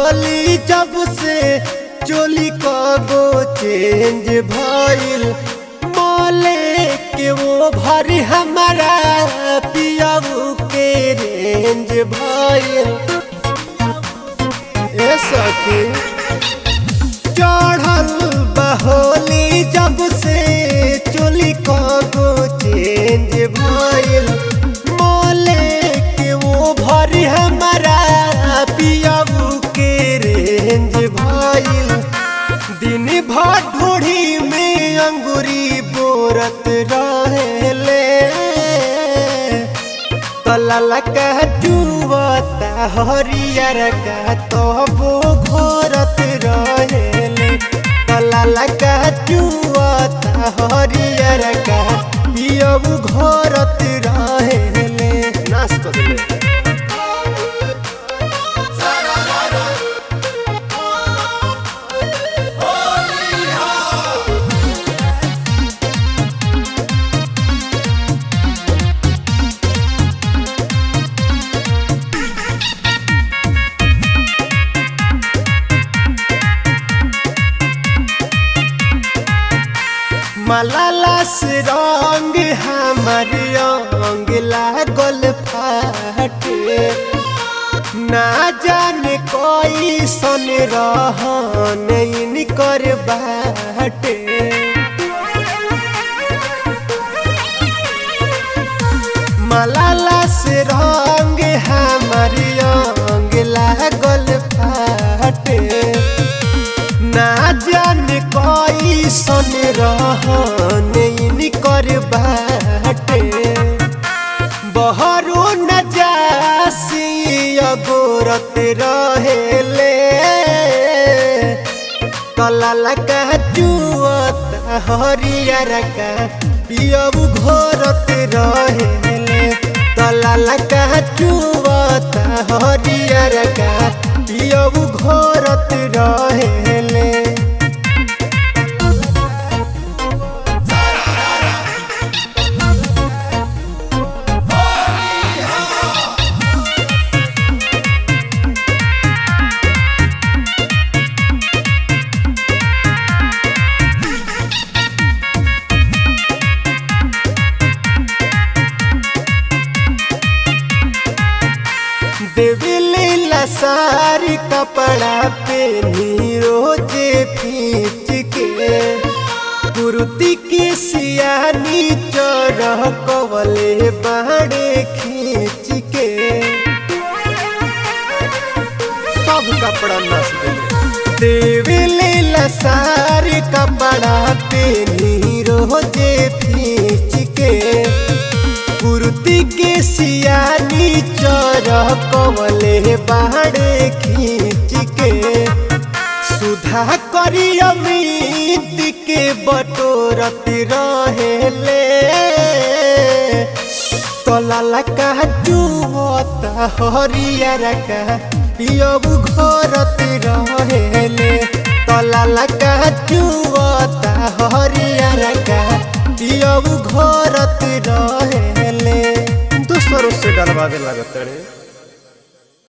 होली जब से चोली कबो चेंज भइल मोले के वो भारी हमारा पियाऊ के रेंज भइल। ए सखी चढ़ल होली जब से चोली कबो चेंज भइल मोले के वो भारी हमारा पियाऊ के रेंज भइल। दिन भर ढूढ़ी में अंगूरी बोरत रहेले तलल कह जुवता हरियर का तबो घोरत रहेले तलल कह जुवता हरियर का पियबू घोरत रहेले। नाश कर ले मलाला से रंग हमार रंग लागल फाटे ना जाने कोई सन रहन इनकर बाटे। मलाला से रंग हमार रंग लागल फाटे ना जाने कोई सन रहन इनकर बाटे। बहरो न जासी अगोरत रहेले तलल कह जुवता हरियर का पियबू घोरत रहेले तलल कह जुवता हरियर का पियबू घोरत रहेले। देविलीला सारी कपड़ा पेनी रोजे खींच के कुर्ती की सियानी चढ़ कवले बाड़े खींच के सब कपड़ा नस दिले। देविलीला सारी कपड़ा पेनी रोजे खींच के कुर्ती के सियानी चढ़ कवले बाड़े खींच के सुधा करी अमित के बटोरत रहेले तलल कह जुवता हरियर का पियबू घोरत रहेले तलल कह जुवता हरियर का पियबू घोरत रहेले। दूसरों से डरवावे लागत रे।